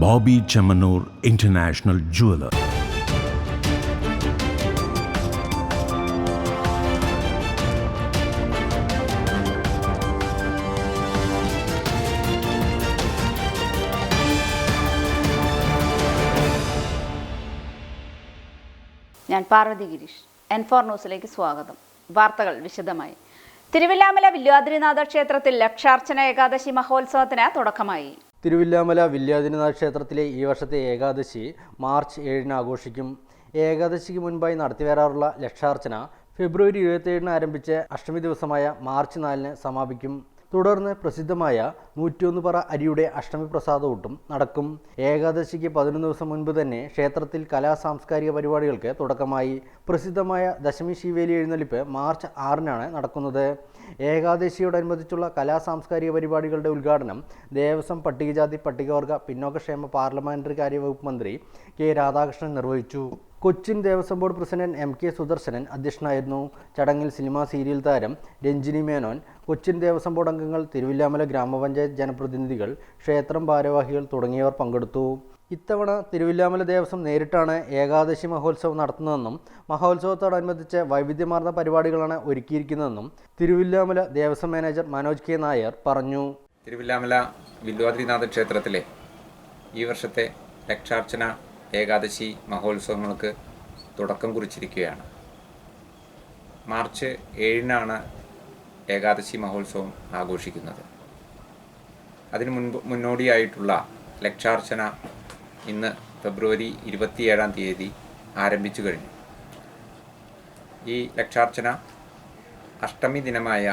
Bobby Chemmanur international jeweller. ഞാൻ Parvathi Girish. N4 ന്യൂസിലേക്ക് സ്വാഗതം. വാർത്തകൾ വിശദമായി. തിരുവില്ലാമല വില്വാദ്രിനാഥ ക്ഷേത്രത്തിൽ ലക്ഷാർച്ചന ഏകാദശി മഹോത്സവത്തിന് തുടക്കമായി. തിരുവില്ലാമല വില്വാദ്രിനാഥ ക്ഷേത്രത്തിലെ ഈ വർഷത്തെ ഏകാദശി മാർച്ച് 7-ന് ആഘോഷിക്കും. ഏകാദശിക്ക് മുൻപായി നടത്തിവരാറുള്ള ലക്ഷാർച്ചന ഫെബ്രുവരി 27-ന് ആരംഭിച്ച് അഷ്ടമി ദിവസമായ മാർച്ച് 4-ന് സമാപിക്കും. തുടർന്ന് പ്രസിദ്ധമായ 101 പറ അരിയുടെ അഷ്ടമി പ്രസാദൂട്ടും നടക്കും. ഏകാദശിക്ക് 11 ദിവസം മുൻപ് തന്നെ ക്ഷേത്രത്തിൽ സാംസ്കാരിക പരിപാടികൾക്ക് തുടക്കമായി. പ്രസിദ്ധമായ ദശമി ശിവേലി എഴുന്നള്ളിപ്പ് മാർച്ച് 6-നാണ് നടക്കുന്നത്. ഏകാദശിയോടനുബന്ധിച്ചുള്ള സാംസ്കാരിക പരിപാടികളുടെ ഉദ്ഘാടനം ദേവസ്വം പട്ടികജാതി പട്ടികവർഗ പിന്നോക്കക്ഷേമ പാർലമെന്ററി കാര്യവകുപ്പ് മന്ത്രി കെ രാധാകൃഷ്ണൻ നിർവഹിച്ചു. Cochin Devaswom board president MK Sudarshanan അധ്യക്ഷനായിരുന്നു. ചടങ്ങിൽ സിനിമാ സീരിയൽ താരം രഞ്ജിനി മേനോൻ, കൊച്ചിൻ ദേവസ്വം ബോർഡ് അംഗങ്ങൾ, തിരുവില്ലാമല ഗ്രാമപഞ്ചായത്ത് ജനപ്രതിനിധികൾ, ക്ഷേത്രം ഭാരവാഹികൾ തുടങ്ങിയവർ പങ്കെടുത്തു. ഇത്തവണ തിരുവില്ലാമല ദേവസ്വം നേരിട്ടാണ് ഏകാദശി മഹോത്സവം നടത്തുന്നതെന്നും മഹോത്സവത്തോടനുബന്ധിച്ച് വൈവിധ്യമാർന്ന പരിപാടികളാണ് ഒരുക്കിയിരിക്കുന്നതെന്നും തിരുവില്ലാമല ദേവസ്വം മാനേജർ മനോജ് K. നായർ പറഞ്ഞു. തിരുവില്ലാമല വില്വാദ്രിനാഥ ക്ഷേത്രത്തിലെ ഈ വർഷത്തെ ലക്ഷാർച്ചന ഏകാദശി മഹോത്സവങ്ങൾക്ക് തുടക്കം കുറിച്ചിരിക്കുകയാണ്. മാർച്ച് 7-നാണ് ഏകാദശി മഹോത്സവം ആഘോഷിക്കുന്നത്. അതിനു മുന്നോടിയായിട്ടുള്ള ലക്ഷാർച്ചന ഇന്ന് ഫെബ്രുവരി 27-ാം തീയതി ആരംഭിച്ചു കഴിഞ്ഞു. ഈ ലക്ഷാർച്ചന അഷ്ടമി ദിനമായ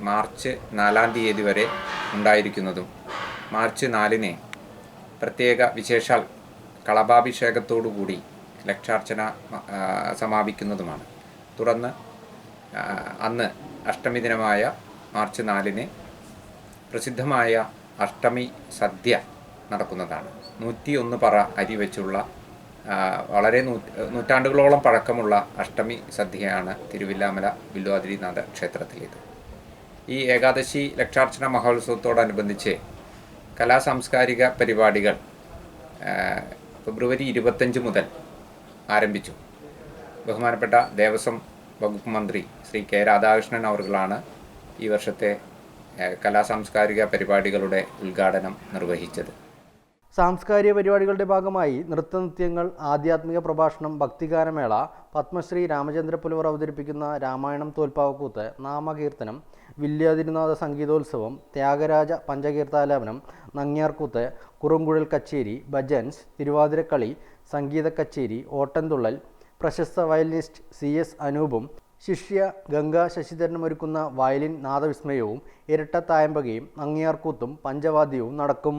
മാർച്ച് 4-ാം തീയതി വരെ ഉണ്ടായിരിക്കുന്നതും മാർച്ച് 4-ന് പ്രത്യേക വിശേഷാൽ കളഭാഭിഷേകത്തോടുകൂടി ലക്ഷാർച്ചന സമാപിക്കുന്നതുമാണ്. തുടർന്ന് അന്ന് അഷ്ടമി ദിനമായ മാർച്ച് 4-ന് പ്രസിദ്ധമായ അഷ്ടമി സദ്യ നടക്കുന്നതാണ്. 101 പറ അരി വെച്ചുള്ള വളരെ നൂറ്റാണ്ടുകളോളം പഴക്കമുള്ള അഷ്ടമി സദ്യയാണ് തിരുവില്ലാമല വില്വാദ്രിനാഥ ക്ഷേത്രത്തിലേത്. ഈ ഏകാദശി ലക്ഷാർച്ചന മഹോത്സവത്തോടനുബന്ധിച്ച് സാംസ്കാരിക പരിപാടികൾ ഫെബ്രുവരി 25 മുതൽ ആരംഭിച്ചു. ബഹുമാനപ്പെട്ട ദേവസ്വം വകുപ്പ് മന്ത്രി ശ്രീ K. രാധാകൃഷ്ണൻ അവർകളാണ് ഈ വർഷത്തെ സാംസ്കാരിക പരിപാടികളുടെ ഉദ്ഘാടനം നിർവഹിച്ചത്. സാംസ്കാരിക പരിപാടികളുടെ ഭാഗമായി നൃത്തനൃത്യങ്ങൾ, ആധ്യാത്മിക പ്രഭാഷണം, ഭക്തിഗാനമേള, പത്മശ്രീ രാമചന്ദ്ര പുലവർ അവതരിപ്പിക്കുന്ന രാമായണം തോൽപ്പാവക്കൂത്ത്, നാമകീർത്തനം, വില്വാദ്രിനാഥ സംഗീതോത്സവം, ത്യാഗരാജ പഞ്ചകീർത്താലാപനം, നങ്ങ്യാർകൂത്ത്, കുറുങ്കുഴൽ കച്ചേരി, ഭജൻസ്, തിരുവാതിരക്കളി, സംഗീത കച്ചേരി, ഓട്ടൻതുള്ളൽ, പ്രശസ്ത വയലിനിസ്റ്റ് CS അനൂപും ശിഷ്യ ഗംഗാ ശശിധരനും ഒരുക്കുന്ന വയലിൻ നാദവിസ്മയവും, ഇരട്ടത്തായമ്പകയും, നങ്ങ്യാർകൂത്തും പഞ്ചവാദ്യവും നടക്കും.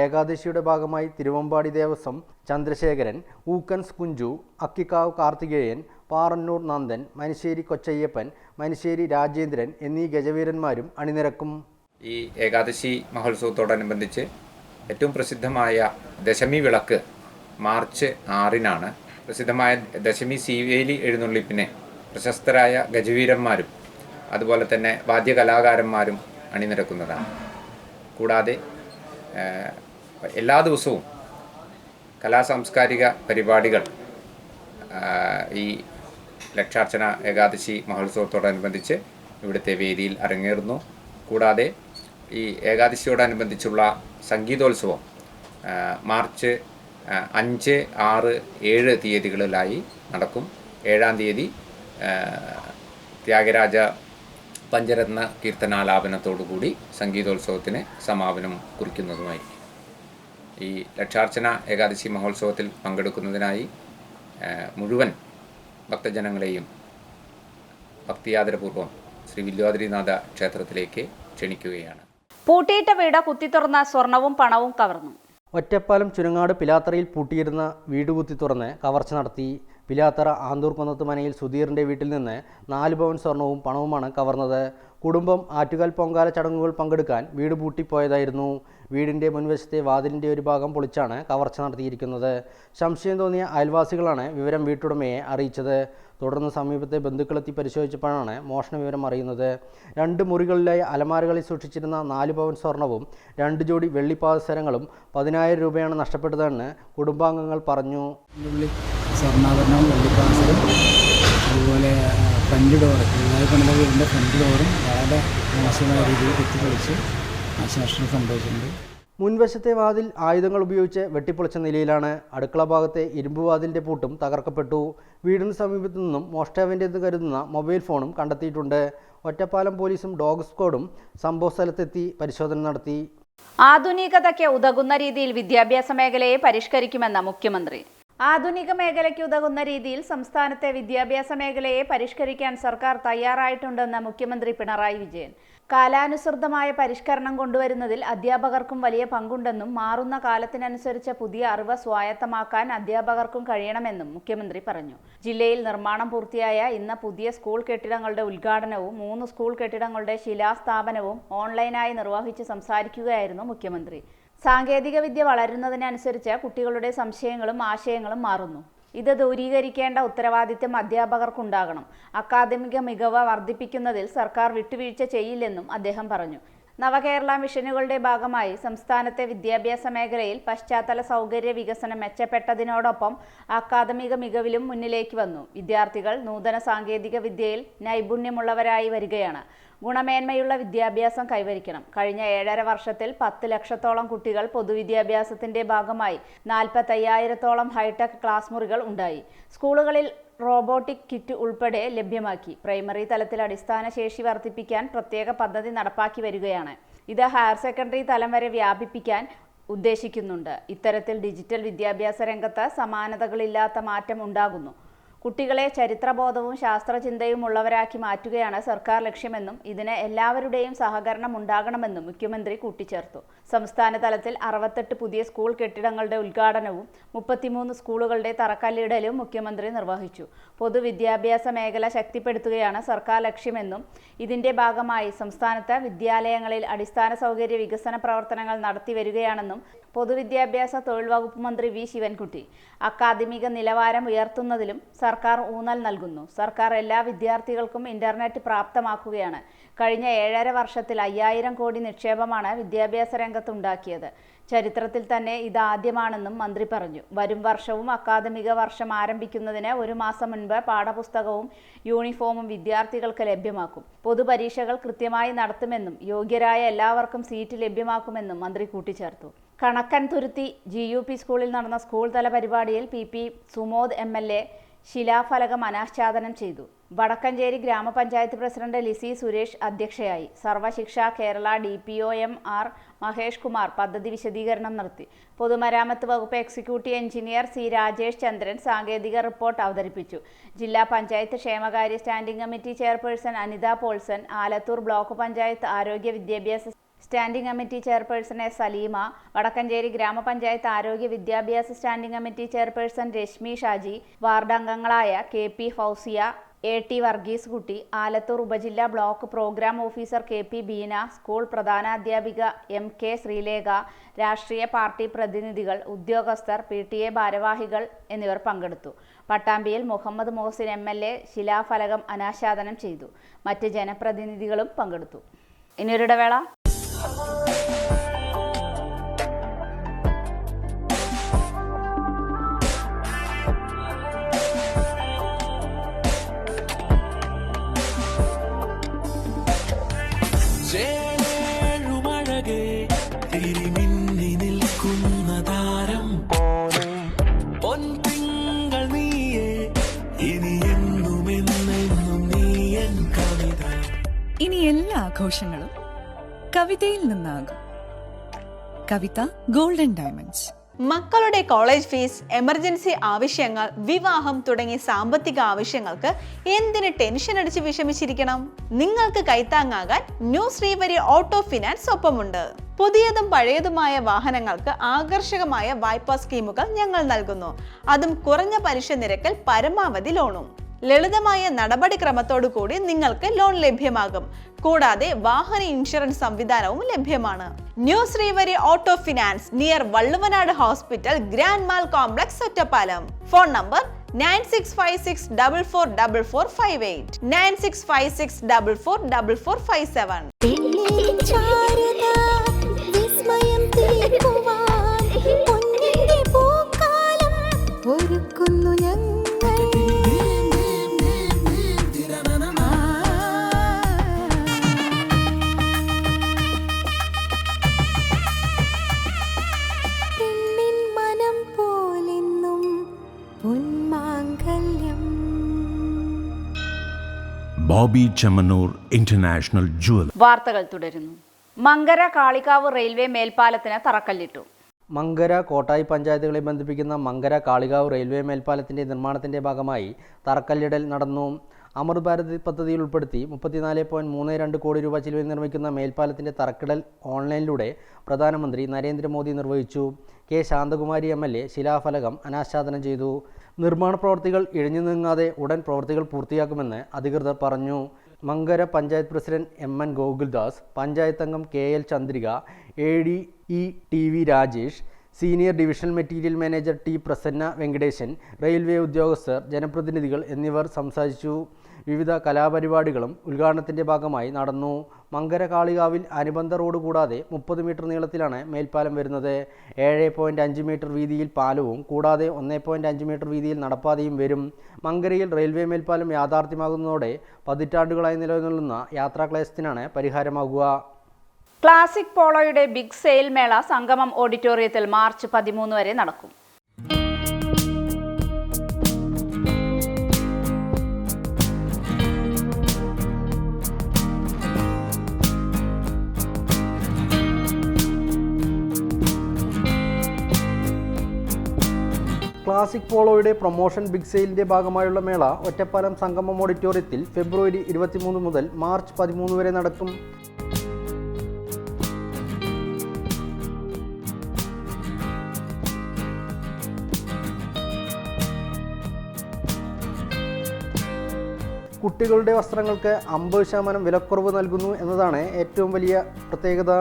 ഏകാദശിയുടെ ഭാഗമായി തിരുവമ്പാടി ദേവസ്വം ചന്ദ്രശേഖരൻ, ഊക്കൻസ് കുഞ്ചു, അക്കിക്കാവ് കാർത്തികേയൻ, പാറന്നൂർ നന്ദൻ, മനുശ്ശേരി കൊച്ചയ്യപ്പൻ, മനുശ്ശേരി രാജേന്ദ്രൻ എന്നീ ഗജവീരന്മാരും അണിനിരക്കും. ഈ ഏകാദശി മഹോത്സവത്തോടനുബന്ധിച്ച് ഏറ്റവും പ്രസിദ്ധമായ ദശമി വിളക്ക് മാർച്ച് 6-നാണ്. പ്രസിദ്ധമായ ദശമി ശിവേലി എഴുന്നള്ളിപ്പിനെ പ്രശസ്തരായ ഗജവീരന്മാരും അതുപോലെ തന്നെ വാദ്യകലാകാരന്മാരും അണിനിരക്കുന്നതാണ്. കൂടാതെ എല്ലാ ദിവസവും സാംസ്കാരിക പരിപാടികൾ ഈ ലക്ഷാർച്ചന ഏകാദശി മഹോത്സവത്തോടനുബന്ധിച്ച് ഇവിടുത്തെ വേദിയിൽ അരങ്ങേറുന്നു. കൂടാതെ ഈ ഏകാദശിയോടനുബന്ധിച്ചുള്ള സംഗീതോത്സവം മാർച്ച് 5, 6, 7 തീയതികളിലായി നടക്കും. 7-ാം തീയതി ത്യാഗരാജ പഞ്ചരത്ന കീർത്തനാലാപനത്തോടുകൂടി സംഗീതോത്സവത്തിന് സമാപനം കുറിക്കുന്നതുമായിരിക്കും. ഈ ലക്ഷാർച്ചന ഏകാദശി മഹോത്സവത്തിൽ പങ്കെടുക്കുന്നതിനായി മുഴുവൻ ഭക്തജനങ്ങളെയും ഭക്തിയാദരപൂർവ്വം ശ്രീ വില്വാദ്രിനാഥ ക്ഷേത്രത്തിലേക്ക് ക്ഷണിക്കുകയാണ്. പൂട്ടിയിട്ട വീട് കുത്തിത്തുറന്ന സ്വർണവും പണവും കവർന്നു. ഒറ്റപ്പാലം ചുരങ്ങാട് പിലാത്തറയിൽ പൂട്ടിയിരുന്ന വീട് കുത്തി തുറന്ന് കവർച്ച നടത്തി. പിലാത്തറ ആന്തൂർ കൊന്നത്ത് മനയിൽ സുധീറിൻ്റെ വീട്ടിൽ നിന്ന് 4 പവൻ സ്വർണവും പണവുമാണ് കവർന്നത്. കുടുംബം ആറ്റുകാൽ പൊങ്കാല ചടങ്ങുകൾ പങ്കെടുക്കാൻ വീട് പൂട്ടിപ്പോയതായിരുന്നു. വീടിൻ്റെ മുൻവശത്തെ വാതിലിൻ്റെ ഒരു ഭാഗം പൊളിച്ചാണ് കവർച്ച നടത്തിയിരിക്കുന്നത്. സംശയം തോന്നിയ അയൽവാസികളാണ് വിവരം വീട്ടുടമയെ അറിയിച്ചത്. തുടർന്ന് സമീപത്തെ ബന്ധുക്കളെത്തി പരിശോധിച്ചപ്പോഴാണ് മോഷണ വിവരം അറിയുന്നത്. 2 മുറികളിലായി അലമാരകളിൽ സൂക്ഷിച്ചിരുന്ന 4 പവൻ സ്വർണവും 2 ജോഡി വെള്ളിപ്പാദസരങ്ങളും 10,000 രൂപയാണ് നഷ്ടപ്പെട്ടതെന്ന് കുടുംബാംഗങ്ങൾ പറഞ്ഞു. സ്വർണ്ണാഭരണം, വെള്ളിപ്പാദസരം, അതുപോലെ ഫ്രണ്ട് ഡോർ, പണിത വീടിൻ്റെ ഫ്രണ്ട് ഡോറും വളരെ മോശമായ രീതിയിൽ കുത്തിപ്പൊളിച്ച് നാശനഷ്ടം സംഭവിച്ചിട്ടുണ്ട്. മുൻവശത്തെ വാതിൽ ആയുധങ്ങൾ ഉപയോഗിച്ച് വെട്ടിപ്പൊളിച്ച നിലയിലാണ്. അടുക്കള ഭാഗത്തെ ഇരുമ്പ് വാതിലിൻ്റെ പൂട്ടും തകർക്കപ്പെട്ടു. വീടിന് സമീപത്തു നിന്നും മോഷ്ടാവിൻ്റെത് കരുതുന്ന മൊബൈൽ ഫോണും കണ്ടെത്തിയിട്ടുണ്ട്. ഒറ്റപ്പാലം പോലീസും ഡോഗ് സ്ക്വാഡും സംഭവ സ്ഥലത്തെത്തി പരിശോധന നടത്തി. ആധുനികതയ്ക്ക് ഉതകുന്ന രീതിയിൽ വിദ്യാഭ്യാസ മേഖലയെ പരിഷ്കരിക്കുമെന്ന മുഖ്യമന്ത്രി. ആധുനിക മേഖലയ്ക്ക് ഉതകുന്ന രീതിയിൽ സംസ്ഥാനത്തെ വിദ്യാഭ്യാസ മേഖലയെ പരിഷ്കരിക്കാൻ സർക്കാർ തയ്യാറായിട്ടുണ്ടെന്ന് മുഖ്യമന്ത്രി പിണറായി വിജയൻ. കാലാനുസൃതമായ പരിഷ്കരണം കൊണ്ടുവരുന്നതിൽ അധ്യാപകർക്കും വലിയ പങ്കുണ്ടെന്നും മാറുന്ന കാലത്തിനനുസരിച്ച് പുതിയ അറിവ് സ്വായത്തമാക്കാൻ അധ്യാപകർക്കും കഴിയണമെന്നും മുഖ്യമന്ത്രി പറഞ്ഞു. ജില്ലയിൽ നിർമ്മാണം പൂർത്തിയായ ഇന്ന് പുതിയ സ്കൂൾ കെട്ടിടങ്ങളുടെ ഉദ്ഘാടനവും 3 സ്കൂൾ കെട്ടിടങ്ങളുടെ ശിലാസ്ഥാപനവും ഓൺലൈനായി നിർവഹിച്ച് സംസാരിക്കുകയായിരുന്നു മുഖ്യമന്ത്രി. സാങ്കേതികവിദ്യ വളരുന്നതിനനുസരിച്ച് കുട്ടികളുടെ സംശയങ്ങളും ആശയങ്ങളും മാറുന്നു. ഇത് ദൂരീകരിക്കേണ്ട ഉത്തരവാദിത്തം അധ്യാപകർക്കുണ്ടാകണം. അക്കാദമിക മികവ് വർദ്ധിപ്പിക്കുന്നതിൽ സർക്കാർ വിട്ടുവീഴ്ച ചെയ്യില്ലെന്നും അദ്ദേഹം പറഞ്ഞു. നവകേരള മിഷനുകളുടെ ഭാഗമായി സംസ്ഥാനത്തെ വിദ്യാഭ്യാസ മേഖലയിൽ പശ്ചാത്തല സൗകര്യ വികസനം മെച്ചപ്പെട്ടതിനോടൊപ്പം അക്കാദമിക മികവിലും മുന്നിലേക്ക് വന്നു. വിദ്യാർത്ഥികൾ നൂതന സാങ്കേതിക വിദ്യയിൽ നൈപുണ്യമുള്ളവരായി വരികയാണ്. ഗുണമേന്മയുള്ള വിദ്യാഭ്യാസം കൈവരിക്കണം. കഴിഞ്ഞ 7.5 വർഷത്തിൽ 10 ലക്ഷത്തോളം കുട്ടികൾ പൊതുവിദ്യാഭ്യാസത്തിന്റെ ഭാഗമായി 45,000-ഓളം ഹൈടെക് ക്ലാസ് മുറികൾ ഉണ്ടായി. സ്കൂളുകളിൽ റോബോട്ടിക് കിറ്റ് ഉൾപ്പെടെ ലഭ്യമാക്കി. പ്രൈമറി തലത്തിൽ അടിസ്ഥാന ശേഷി വർദ്ധിപ്പിക്കാൻ പ്രത്യേക പദ്ധതി നടപ്പാക്കി വരികയാണ്. ഇത് ഹയർ സെക്കൻഡറി തലം വരെ വ്യാപിപ്പിക്കാൻ ഉദ്ദേശിക്കുന്നുണ്ട്. ഇത്തരത്തിൽ ഡിജിറ്റൽ വിദ്യാഭ്യാസ രംഗത്ത് സമാനതകളില്ലാത്ത മാറ്റം ഉണ്ടാകുന്നു. കുട്ടികളെ ചരിത്രബോധവും ശാസ്ത്രചിന്തയും ഉള്ളവരാക്കി മാറ്റുകയാണ് സർക്കാർ ലക്ഷ്യമെന്നും ഇതിന് എല്ലാവരുടെയും സഹകരണം ഉണ്ടാകണമെന്നും മുഖ്യമന്ത്രി കൂട്ടിച്ചേർത്തു. സംസ്ഥാന തലത്തിൽ 68 പുതിയ സ്കൂൾ കെട്ടിടങ്ങളുടെ ഉദ്ഘാടനവും 33 സ്കൂളുകളുടെ തറക്കല്ലിടലും മുഖ്യമന്ത്രി നിർവഹിച്ചു. പൊതുവിദ്യാഭ്യാസ മേഖല ശക്തിപ്പെടുത്തുകയാണ് സർക്കാർ ലക്ഷ്യമെന്നും ഇതിന്റെ ഭാഗമായി സംസ്ഥാനത്ത് വിദ്യാലയങ്ങളിൽ അടിസ്ഥാന സൗകര്യ വികസന പ്രവർത്തനങ്ങൾ നടത്തി വരികയാണെന്നും പൊതുവിദ്യാഭ്യാസ തൊഴിൽ വകുപ്പ് മന്ത്രി വി ശിവൻകുട്ടി. അക്കാദമിക നിലവാരം ഉയർത്തുന്നതിലും സർക്കാർ ഊന്നൽ നൽകുന്നു. സർക്കാർ എല്ലാ വിദ്യാർത്ഥികൾക്കും ഇന്റർനെറ്റ് പ്രാപ്തമാക്കുകയാണ്. കഴിഞ്ഞ 7.5 വർഷത്തിൽ 5,000 കോടി നിക്ഷേപമാണ് വിദ്യാഭ്യാസ രംഗത്തുണ്ടാക്കിയത്. ചരിത്രത്തിൽ തന്നെ ഇതാദ്യമാണെന്നും മന്ത്രി പറഞ്ഞു. വരും വർഷവും അക്കാദമിക വർഷം ആരംഭിക്കുന്നതിന് 1 മാസം മുൻപ് പാഠപുസ്തകവും യൂണിഫോമും വിദ്യാർത്ഥികൾക്ക് ലഭ്യമാക്കും. പൊതുപരീക്ഷകൾ കൃത്യമായി നടത്തുമെന്നും യോഗ്യരായ എല്ലാവർക്കും സീറ്റ് ലഭ്യമാക്കുമെന്നും മന്ത്രി കൂട്ടിച്ചേർത്തു. കണക്കൻതുരുത്തി GUP സ്കൂളിൽ നടന്ന സ്കൂൾ തല പരിപാടിയിൽ PP സുമോദ് MLA ശിലാഫലകം അനാച്ഛാദനം ചെയ്തു. വടക്കഞ്ചേരി ഗ്രാമപഞ്ചായത്ത് പ്രസിഡന്റ് ലിസി സുരേഷ് അധ്യക്ഷയായി. സർവശിക്ഷ കേരള DPO മഹേഷ് കുമാർ പദ്ധതി വിശദീകരണം നടത്തി. പൊതുമരാമത്ത് വകുപ്പ് executive engineer C Rajesh Chandran സാങ്കേതിക റിപ്പോർട്ട് അവതരിപ്പിച്ചു. ജില്ലാ പഞ്ചായത്ത് ക്ഷേമകാര്യ standing committee chairperson Anitha Paulson, Alathur block panchayat ആരോഗ്യ വിദ്യാഭ്യാസ standing committee chairperson S Saleema, Vadakkanchery ഗ്രാമപഞ്ചായത്ത് ആരോഗ്യ വിദ്യാഭ്യാസ standing committee chairperson Reshmi Shaji, ward അംഗങ്ങളായ KP ഫൗസിയ, AT വർഗീസ് കുട്ടി, ആലത്തൂർ ഉപജില്ലാ block programme officer KP Beena, school പ്രധാനാധ്യാപിക MK ശ്രീലേഖ, രാഷ്ട്രീയ പാർട്ടി പ്രതിനിധികൾ, ഉദ്യോഗസ്ഥർ, PTA ഭാരവാഹികൾ എന്നിവർ പങ്കെടുത്തു. പട്ടാമ്പിയിൽ മുഹമ്മദ് മോഹസിൻ MLA ശിലാഫലകം അനാച്ഛാദനം ചെയ്തു. മറ്റ് ജനപ്രതിനിധികളും പങ്കെടുത്തു. ഇനിയൊരിടവേള. ഇനി എല്ലാ ആഘോഷങ്ങളും കവിതയിൽ നിന്നാകും. കവിത ഗോൾഡൻ ഡയമണ്ട്സ്. മക്കളുടെ കോളേജ് ഫീസ്, എമർജൻസി ആവശ്യങ്ങൾ, വിവാഹം തുടങ്ങിയ സാമ്പത്തിക ആവശ്യങ്ങൾക്ക് എന്തിന് ടെൻഷൻ അടിച്ച് വിഷമിച്ചിരിക്കണം? നിങ്ങൾക്ക് കൈത്താങ്ങാകാൻ ന്യൂ ശ്രീവരി ഓട്ടോ ഫിനാൻസ് ഒപ്പമുണ്ട്. പുതിയതും പഴയതുമായ വാഹനങ്ങൾക്ക് ആകർഷകമായ വായ്പാ സ്കീമുകൾ ഞങ്ങൾ നൽകുന്നു. അതും കുറഞ്ഞ പലിശ നിരക്കിൽ പരമാവധി ലോണും. ലളിതമായ നടപടിക്രമത്തോടു കൂടി നിങ്ങൾക്ക് ലോൺ ലഭ്യമാകും. കൂടാതെ വാഹന ഇൻഷുറൻസ് സംവിധാനവും ലഭ്യമാണ്. New Srivari auto finance, near Valluvanad hospital, grand mall complex, Ottapalam. Phone number 9656444458 9656444457. Bobby Chemmanur international jeweller. വാർത്തകൾ തുടരുന്നു. മങ്കര കാളികാവ് റെയിൽവേ മേൽപ്പാലത്തിന് തറക്കല്ലിട്ടു. മങ്കര കോട്ടായി പഞ്ചായത്തുകളെ ബന്ധിപ്പിക്കുന്ന മങ്കര കാളികാവ് റെയിൽവേ മേൽപ്പാലത്തിൻ്റെ നിർമ്മാണത്തിൻ്റെ ഭാഗമായി തറക്കല്ലിടൽ നടന്നു. അമൃത് ഭാരത് പദ്ധതിയിൽ ഉൾപ്പെടുത്തി 34.32 കോടി രൂപ ചിലവിൽ നിർമ്മിക്കുന്ന മേൽപ്പാലത്തിൻ്റെ തറക്കിടൽ ഓൺലൈനിലൂടെ പ്രധാനമന്ത്രി നരേന്ദ്രമോദി നിർവഹിച്ചു. കെ ശാന്തകുമാരി MLA ശിലാഫലകം അനാച്ഛാദനം ചെയ്തു. നിർമ്മാണ പ്രവൃത്തികൾ ഇഴഞ്ഞു നീങ്ങാതെ ഉടൻ പ്രവൃത്തികൾ പൂർത്തിയാക്കുമെന്ന് അധികൃതർ പറഞ്ഞു. മങ്കര പഞ്ചായത്ത് പ്രസിഡന്റ് MN ഗോകുൽദാസ്, പഞ്ചായത്ത് അംഗം KL Chandrika, AD TV Rajesh, senior divisional material manager T Prasanna Venkatesan, railway ഉദ്യോഗസ്ഥർ, ജനപ്രതിനിധികൾ എന്നിവർ സംസാരിച്ചു. വിവിധ കലാപരിപാടികളും ഉദ്ഘാടനത്തിൻ്റെ ഭാഗമായി നടന്നു. മങ്കര കാളികാവിൽ അനുബന്ധ റോഡ് കൂടാതെ 30 മീറ്റർ നീളത്തിലാണ് മേൽപ്പാലം വരുന്നത്. 7.5 മീറ്റർ വീതിയിൽ പാലവും കൂടാതെ 1.5 മീറ്റർ വീതിയിൽ നടപ്പാതയും വരും. മങ്കരയിൽ റെയിൽവേ മേൽപ്പാലം യാഥാർത്ഥ്യമാകുന്നതോടെ പതിറ്റാണ്ടുകളായി നിലനിൽക്കുന്ന യാത്രാക്ലേശത്തിനാണ് പരിഹാരമാകുക. ക്ലാസിക് പോളോയുടെ ബിഗ് സെയിൽ മേള സംഗമം ഓഡിറ്റോറിയത്തിൽ മാർച്ച് 13 വരെ നടക്കും. ക്ലാസിക് പോളോയുടെ പ്രൊമോഷൻ ബിഗ് സെയിലിൻ്റെ ഭാഗമായുള്ള മേള ഒറ്റപ്പാലം സംഗമം ഓഡിറ്റോറിയത്തിൽ ഫെബ്രുവരി 23 മുതൽ മാർച്ച് 13 വരെ നടക്കും. കുട്ടികളുടെ വസ്ത്രങ്ങൾക്ക് 50% വിലക്കുറവ് നൽകുന്നു എന്നതാണ് ഏറ്റവും വലിയ പ്രത്യേകത.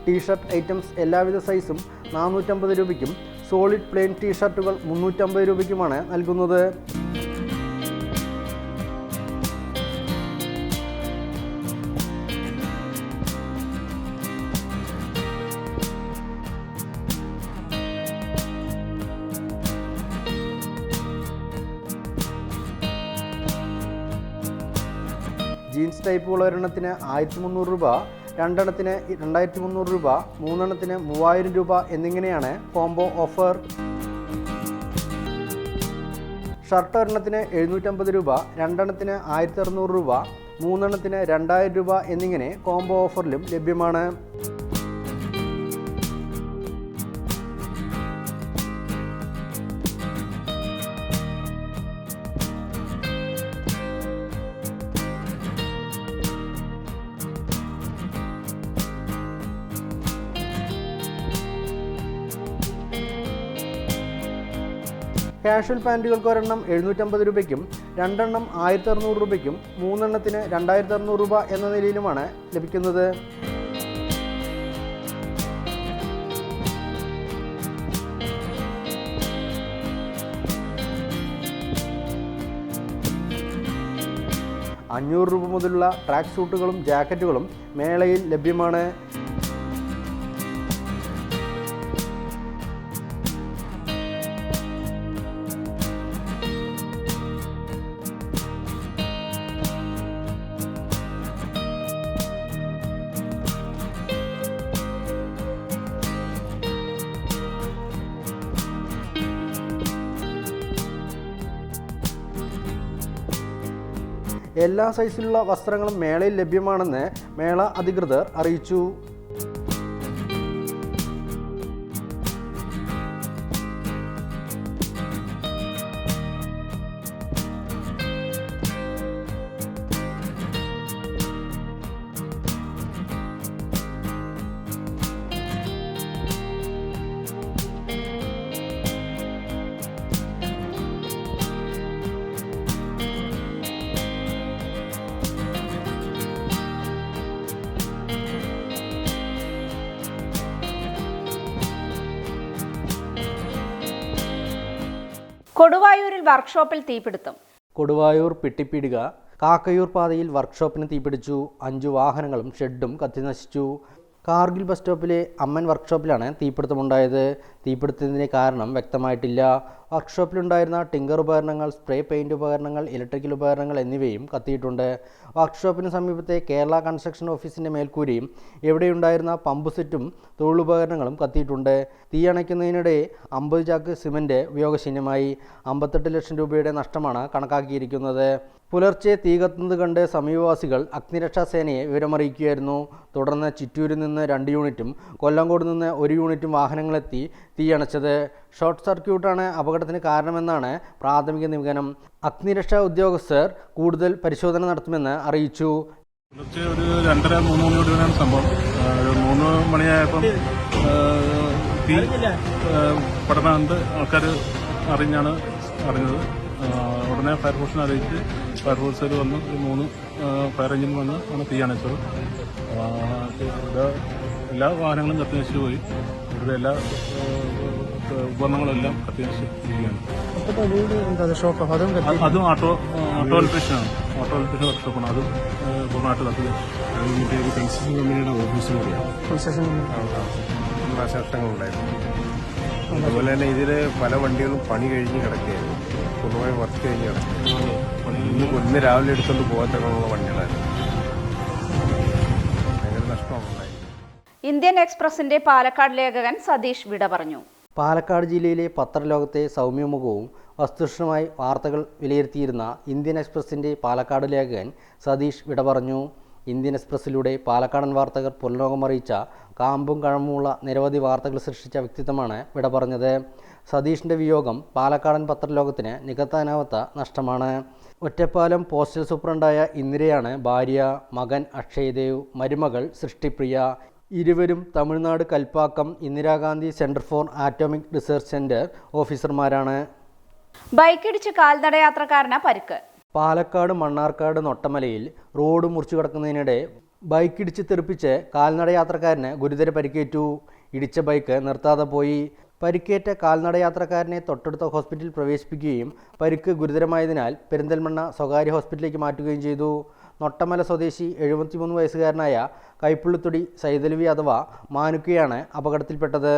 ടീഷർട്ട് ഐറ്റംസ് എല്ലാവിധ സൈസും 450 രൂപയ്ക്കും സോളിഡ് പ്ലെയിൻ ടീഷർട്ടുകൾ 350 രൂപയ്ക്കുമാണ് നൽകുന്നത്. ജീൻസ് ടൈപ്പുകൾ ഒരെണ്ണത്തിന് 1300 രൂപ, രണ്ടെണ്ണത്തിന് 2300 രൂപ, മൂന്നെണ്ണത്തിന് 3000 രൂപ എന്നിങ്ങനെയാണ് കോംബോ ഓഫർ. ഷർട്ട് ഒരെണ്ണത്തിന് 750 രൂപ, രണ്ടെണ്ണത്തിന് 1600 രൂപ, മൂന്നെണ്ണത്തിന് 2000 രൂപ എന്നിങ്ങനെ കോംബോ ഓഫറിലും ലഭ്യമാണ്. കാഷ്വൽ പാൻറ്റുകൾക്ക് ഒരെണ്ണം 750 രൂപയ്ക്കും രണ്ടെണ്ണം 1600 രൂപയ്ക്കും മൂന്നെണ്ണത്തിന് 2600 രൂപ എന്ന നിലയിലുമാണ് ലഭിക്കുന്നത്. $500 മുതലുള്ള ട്രാക്ക് സൂട്ടുകളും ജാക്കറ്റുകളും മേളയിൽ ലഭ്യമാണ്. എല്ലാ സൈസിലുള്ള വസ്ത്രങ്ങളും മേളയിൽ ലഭ്യമാണെന്ന് മേള അധികൃതർ അറിയിച്ചു. കൊടുവായൂരിൽ വർക്ക്ഷോപ്പിൽ തീപിടുത്തം. കൊടുവായൂർ പിട്ടിപ്പീടിക കാക്കയൂർ പാതയിൽ വർക്ക്ഷോപ്പിന് തീപിടിച്ചു. 5 വാഹനങ്ങളും ഷെഡും കത്തിനശിച്ചു. കാർഗിൽ ബസ് സ്റ്റോപ്പിലെ അമ്മൻ വർക്ക്ഷോപ്പിലാണ് തീപിടുത്തമുണ്ടായത്. തീപിടുത്തത്തിന് കാരണം വ്യക്തമായിട്ടില്ല. വർക്ക്ഷോപ്പിലുണ്ടായിരുന്ന ടിങ്കർ ഉപകരണങ്ങൾ, സ്പ്രേ പെയിൻറ് ഉപകരണങ്ങൾ, ഇലക്ട്രിക്കൽ ഉപകരണങ്ങൾ എന്നിവയും കത്തിയിട്ടുണ്ട്. വർക്ക്ഷോപ്പിന് സമീപത്തെ കേരള കൺസ്ട്രക്ഷൻ ഓഫീസിൻ്റെ മേൽക്കൂരയും എവിടെയുണ്ടായിരുന്ന പമ്പ് സെറ്റും തൊഴിലുപകരണങ്ങളും കത്തിയിട്ടുണ്ട്. തീയണയ്ക്കുന്നതിനിടെ 50 ചാക്ക് സിമൻറ്റ് ഉപയോഗശൂന്യമായി. 58 ലക്ഷം രൂപയുടെ നഷ്ടമാണ് കണക്കാക്കിയിരിക്കുന്നത്. പുലർച്ചെ തീ കത്തുന്നത് കണ്ട് സമീപവാസികൾ അഗ്നിരക്ഷാസേനയെ വിവരമറിയിക്കുകയായിരുന്നു. തുടർന്ന് ചിറ്റൂരിൽ നിന്ന് 2 യൂണിറ്റും കൊല്ലങ്കോട് നിന്ന് 1 യൂണിറ്റും വാഹനങ്ങളെത്തി തീയണച്ചത്. ഷോർട്ട് സർക്യൂട്ടാണ് അപകടത്തിന് കാരണമെന്നാണ് പ്രാഥമിക നിഗമനം. അഗ്നിരക്ഷാ ഉദ്യോഗസ്ഥർ കൂടുതൽ പരിശോധന നടത്തുമെന്ന് അറിയിച്ചു. പുലർച്ചെ ഒരു 2:30-3 മണിയോടെയാണ് സംഭവം. 3 മണിയായപ്പം തീ പടർന്നുകൊണ്ട് ആൾക്കാർ അറിഞ്ഞത്. ഉടനെ ഫയർഫോഴ്സിനെ അറിയിച്ച് ഫയർഫോഴ്സുകാർ വന്ന് 3 ഫയർ എഞ്ചിൻ വന്ന് ആണ് തീ അണച്ചത്. എല്ലാ വാഹനങ്ങളും കത്തിനശിച്ചു പോയി. ഇവിടെ എല്ലാ ഉപകരണങ്ങളും എല്ലാം കത്തിനശിച്ചിരിക്കുകയാണ്. അതും ഓട്ടോ ഇലക്ട്രീഷ്യനാണ്. ഓട്ടോ ഇലക്ട്രീഷ്യൻ വർക്ക്ഷോപ്പാണ്. അതും പൂർണ്ണമായിട്ട് കമ്പനിയുടെ ഓഫീസും കൂടിയാണ്. നാശനഷ്ടങ്ങളുണ്ടായിരുന്നു. അതുപോലെ തന്നെ ഇതിൽ പല വണ്ടികളും പണി കഴിഞ്ഞ് കിടക്കുകയായിരുന്നു. പൂർണ്ണമായും വർക്ക് കഴിഞ്ഞ് കിടക്കുകയായിരുന്നു. ഇന്ന് രാവിലെ എടുത്തുകൊണ്ട് പോകാത്തുള്ള വണ്ടികളായിരുന്നു. ഭയങ്കര നഷ്ടമുണ്ടായി. ഇന്ത്യൻ എക്സ്പ്രസിന്റെ പാലക്കാട് ലേഖകൻ സതീഷ് വിട പറഞ്ഞു. പാലക്കാട് ജില്ലയിലെ പത്രലോകത്തെ സൗമ്യമുഖവും വസ്തുനിഷ്ഠമായി വാർത്തകൾ വിലയിരുത്തിയിരുന്ന ഇന്ത്യൻ എക്സ്പ്രസിൻ്റെ പാലക്കാട് ലേഖകൻ സതീഷ് വിട പറഞ്ഞു. ഇന്ത്യൻ എക്സ്പ്രസിലൂടെ പാലക്കാടൻ വാർത്തകൾ പുറലോകമറിയിച്ച കാമ്പും കഴമ്പുമുള്ള നിരവധി വാർത്തകൾ സൃഷ്ടിച്ച വ്യക്തിത്വമാണ് വിട പറഞ്ഞത്. സതീഷിൻ്റെ വിയോഗം പാലക്കാടൻ പത്രലോകത്തിന് നികത്താനാവാത്ത നഷ്ടമാണ്. ഒറ്റപ്പാലം പോസ്റ്റൽ സൂപ്രണ്ടായ ഇന്ദിരയാണ് ഭാര്യ. മകൻ അക്ഷയ്ദേവ്, മരുമകൾ സൃഷ്ടിപ്രിയ. ഇരുവരും Tamil Nadu Kalpakkam Indira Gandhi centre for atomic research centre ഓഫീസർമാരാണ്. ബൈക്കിടിച്ച് കാൽനടയാത്രക്കാരന് പരിക്ക്. പാലക്കാട് മണ്ണാർക്കാട് നൊട്ടമലയിൽ റോഡ് മുറിച്ചു കടക്കുന്നതിനിടെ ബൈക്കിടിച്ച് തെറിപ്പിച്ച് കാൽനടയാത്രക്കാരന് ഗുരുതര പരിക്കേറ്റു. ഇടിച്ച ബൈക്ക് നിർത്താതെ പോയി. പരിക്കേറ്റ കാൽനടയാത്രക്കാരനെ തൊട്ടടുത്ത ഹോസ്പിറ്റലിൽ പ്രവേശിപ്പിക്കുകയും പരിക്ക് ഗുരുതരമായതിനാൽ പെരിന്തൽമണ്ണ സ്വകാര്യ ഹോസ്പിറ്റലിലേക്ക് മാറ്റുകയും ചെയ്തു. നൊട്ടമല സ്വദേശി 73 വയസ്സുകാരനായ കൈപ്പുള്ളിത്തൊടി സൈതലവി അഥവാ മാനുക്കയാണ് അപകടത്തിൽപ്പെട്ടത്.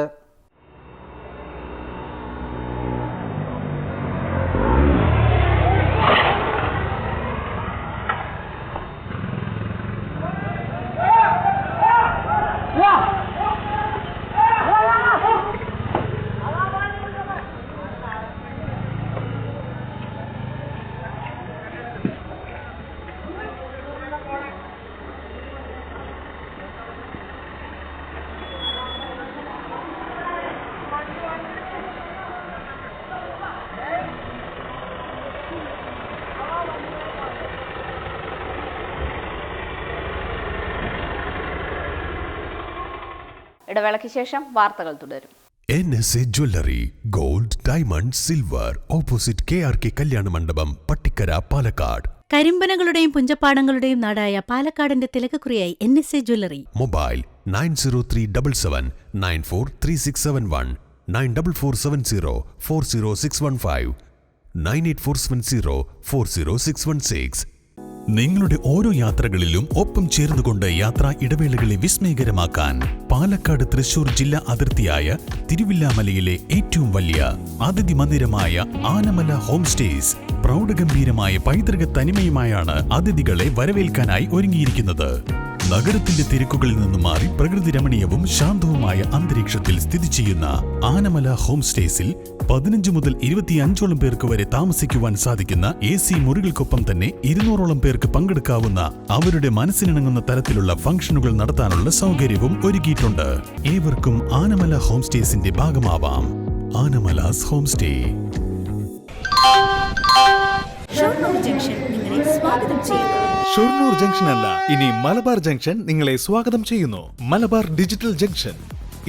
ഇടവേളയ്ക്ക് ശേഷം വാർത്തകൾ തുടരും. NSA jewellery, gold, diamond, silver, opposite KRK കല്യാണ മണ്ഡപം, പട്ടിക്കര, പാലക്കാട്. കരിമ്പനകളുടെയും പുഞ്ചപ്പാടങ്ങളുടെയും നാടായ പാലക്കാടിന്റെ തിലകക്കുറിയായി NSA ജ്വല്ലറി. മൊബൈൽ 903779 943671 94470 40615 98470 40616. നിങ്ങളുടെ ഓരോ യാത്രകളിലും ഒപ്പം ചേർന്നുകൊണ്ട് യാത്രാ ഇടവേളകളെ വിസ്മയകരമാക്കാൻ പാലക്കാട് തൃശൂർ ജില്ലാ അതിർത്തിയായ തിരുവില്ലാമലയിലെ ഏറ്റവും വലിയ അതിഥി മന്ദിരമായ ആനമല ഹോം സ്റ്റേസ് പ്രൗഢഗംഭീരമായ പൈതൃക തനിമയുമായാണ് അതിഥികളെ വരവേൽക്കാനായി ഒരുങ്ങിയിരിക്കുന്നത്. നഗരത്തിന്റെ തിരക്കുകളിൽ നിന്നും മാറി പ്രകൃതി രമണീയവും ശാന്തവുമായ അന്തരീക്ഷത്തിൽ സ്ഥിതി ചെയ്യുന്ന ആനമല ഹോം സ്റ്റേസിൽ 15 മുതൽ 25ഓളം പേർക്ക് വരെ താമസിക്കുവാൻ സാധിക്കുന്ന AC മുറികൾക്കൊപ്പം തന്നെ 200ഓളം പേർക്ക് പങ്കെടുക്കാവുന്ന അവരുടെ മനസ്സിനിണങ്ങുന്ന തരത്തിലുള്ള ഫംഗ്ഷനുകൾ നടത്താനുള്ള സൗകര്യവും ഒരുക്കിയിട്ടുണ്ട്. ഏവർക്കും ആനമല ഹോം സ്റ്റേസിന്റെ ഭാഗമാവാം. Anamalas home stay. Shoranur junction അല്ല, ഇനി മലബാർ ജംഗ്ഷൻ നിങ്ങളെ സ്വാഗതം ചെയ്യുന്നു. Malabar digital junction,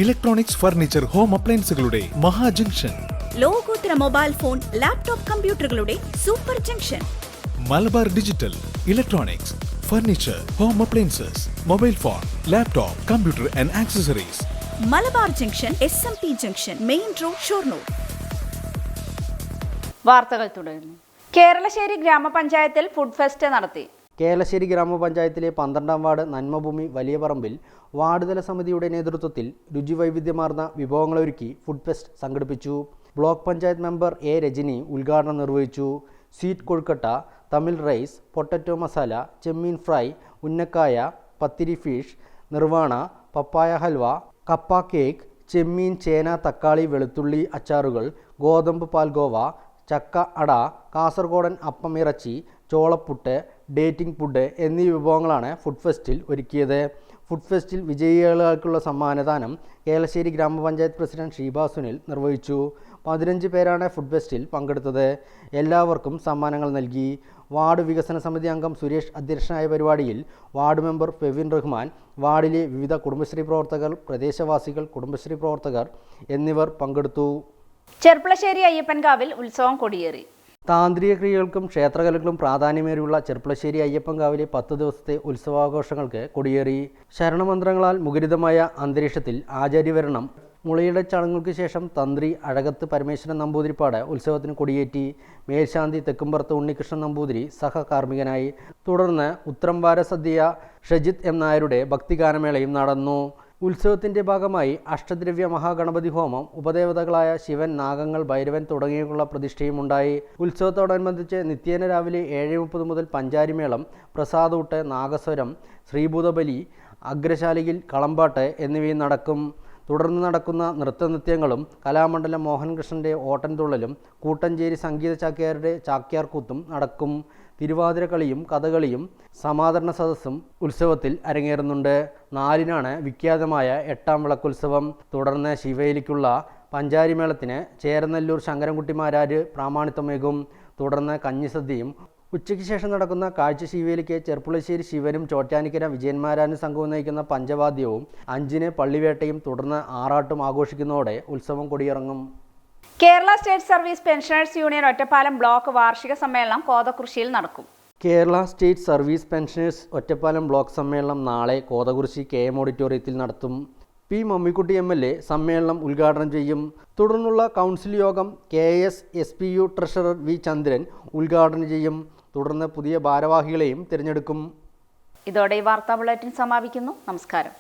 electronics, furniture, home അപ്ലയൻസുകളുടെ മഹാ ജംഗ്ഷൻ. ലോകോത്തര മൊബൈൽ ഫോൺ, ലാപ്ടോപ്പ് കമ്പ്യൂട്ടറുകളുടെ super junction. Malabar digital, electronics, furniture, home appliances, mobile phone, laptop, computer and accessories. Malabar junction, SMP junction, main road, Shoranur. വാർത്തകൾ തുടരുന്നു. കേരളശ്ശേരി ഗ്രാമപഞ്ചായത്തിൽ ഫുഡ് ഫെസ്റ്റ് നടത്തി. കേരളശ്ശേരി ഗ്രാമപഞ്ചായത്തിലെ 12ാം വാർഡ് നന്മഭൂമി വലിയ പറമ്പിൽ വാർഡ് തല സമിതിയുടെ നേതൃത്വത്തിൽ രുചിവൈവിധ്യമാർന്ന വിഭവങ്ങളൊരുക്കി ഫുഡ് ഫെസ്റ്റ് സംഘടിപ്പിച്ചു. Block panchayat member A Rajani ഉദ്ഘാടനം നിർവഹിച്ചു. Sweet kozhukatta, Tamil rice, potato masala, ചെമ്മീൻ ഫ്രൈ, ഉന്നക്കായ, പത്തിരി ഫിഷ്, നിർവാണ, പപ്പായ ഹൽവ, കപ്പ കേക്ക്, ചെമ്മീൻ, ചേന, തക്കാളി, വെളുത്തുള്ളി അച്ചാറുകൾ, ഗോതമ്പ് പാൽഗോവ, ചക്ക അട, കാസർഗോഡൻ അപ്പമിറച്ചി, ചോളപ്പുട്ട്, ഡേറ്റിംഗ് പുഡ് എന്നീ വിഭവങ്ങളാണ് ഫുഡ് ഫെസ്റ്റിൽ ഒരുക്കിയത്. ഫുഡ് ഫെസ്റ്റിൽ വിജയികൾക്കുള്ള സമ്മാനദാനം കേരളശ്ശേരി ഗ്രാമപഞ്ചായത്ത് പ്രസിഡന്റ് ഷീബ സുനിൽ നിർവഹിച്ചു. 15 പേരാണ് ഫുഡ് ഫെസ്റ്റിൽ പങ്കെടുത്തത്. എല്ലാവർക്കും സമ്മാനങ്ങൾ നൽകി. വാർഡ് വികസന സമിതി അംഗം സുരേഷ് അധ്യക്ഷനായ പരിപാടിയിൽ വാർഡ് മെമ്പർ ഫെവിൻ റഹ്മാൻ, വാർഡിലെ വിവിധ കുടുംബശ്രീ പ്രവർത്തകർ, പ്രദേശവാസികൾ, കുടുംബശ്രീ പ്രവർത്തകർ എന്നിവർ പങ്കെടുത്തു. ചെർപ്പളശ്ശേരി അയ്യപ്പൻകാവിൽ ഉത്സവം കൊടിയേറി. താന്ത്രിക ക്രിയകൾക്കും ക്ഷേത്രകലകൾക്കും പ്രാധാന്യമേറിയുള്ള ചെർപ്പളശ്ശേരി അയ്യപ്പൻകാവിലെ 10 ദിവസത്തെ ഉത്സവാഘോഷങ്ങൾക്ക് കൊടിയേറി. ശരണമന്ത്രങ്ങളാൽ മുഖരിതമായ അന്തരീക്ഷത്തിൽ ആചാര്യവരണം മുളയുടെ ചടങ്ങുകൾക്ക് ശേഷം തന്ത്രി അഴകത്ത് പരമേശ്വരൻ നമ്പൂതിരിപ്പാട് ഉത്സവത്തിന് കൊടിയേറ്റി. മേൽശാന്തി തെക്കുംപുറത്ത് ഉണ്ണികൃഷ്ണൻ നമ്പൂതിരി സഹകാർമ്മികനായി. തുടർന്ന് ഉത്രംവാര സദ്യ ഷജിത് എം നായരുടെ ഭക്തിഗാനമേളയും നടന്നു. ഉത്സവത്തിൻ്റെ ഭാഗമായി അഷ്ടദ്രവ്യ മഹാഗണപതി ഹോമം, ഉപദേവതകളായ ശിവൻ, നാഗങ്ങൾ, ഭൈരവൻ തുടങ്ങിയവയുള്ള പ്രതിഷ്ഠയുമുണ്ടായി. ഉത്സവത്തോടനുബന്ധിച്ച് നിത്യേന രാവിലെ 7:30 മുതൽ പഞ്ചാരിമേളം, പ്രസാദൂട്ട്, നാഗസ്വരം, ശ്രീഭൂതബലി, അഗ്രശാലയിൽ കളമ്പാട്ട് എന്നിവയും നടക്കും. തുടർന്ന് നടക്കുന്ന നൃത്തനൃത്യങ്ങളും കലാമണ്ഡലം മോഹൻകൃഷ്ണൻ്റെ ഓട്ടൻതുള്ളലും കൂട്ടഞ്ചേരി സംഗീത ചാക്യാരുടെ ചാക്യാർകൂത്തും നടക്കും. തിരുവാതിരക്കളിയും കഥകളിയും സമാദരണ സദസ്സും ഉത്സവത്തിൽ അരങ്ങേറുന്നുണ്ട്. 4-നാണ് വിഖ്യാതമായ 8ാം വിളക്കുത്സവം. തുടർന്ന് ശിവയിലേക്കുള്ള പഞ്ചാരിമേളത്തിന് ചേരനെല്ലൂർ ശങ്കരൻകുട്ടിമാരാര് പ്രാമാണിത്വമേകും. തുടർന്ന് കഞ്ഞിസദ്യയും. ഉച്ചയ്ക്ക് ശേഷം നടക്കുന്ന കാഴ്ച ശിവയിലേക്ക് ചെർപ്പുളശ്ശേരി ശിവനും ചോറ്റാനിക്കര വിജയന്മാരാനും സംഘവും നയിക്കുന്ന പഞ്ചവാദ്യവും 5-ന് പള്ളിവേട്ടയും തുടർന്ന് ആറാട്ടും ആഘോഷിക്കുന്നതോടെ ഉത്സവം കൊടിയിറങ്ങും. Kerala state service pensioners union Ottapalam block വാർഷിക സമ്മേളനം കോതകുറിശ്ശിയിൽ നടക്കും. Kerala state service pensioners Ottapalam block സമ്മേളനം നാളെ കോതകുറിശ്ശി KM ഓഡിറ്റോറിയത്തിൽ നടത്തും. പി മമ്മിക്കുട്ടി MLA സമ്മേളനം ഉദ്ഘാടനം ചെയ്യും. തുടർന്നുള്ള കൗൺസിൽ യോഗം KSSPU ട്രഷറർ വി ചന്ദ്രൻ ഉദ്ഘാടനം ചെയ്യും. തുടർന്ന് പുതിയ ഭാരവാഹികളെയും തിരഞ്ഞെടുക്കും. ഇതോടെ ഈ വാർത്താ ബുള്ളറ്റിൻ സമാപിക്കുന്നു. നമസ്കാരം.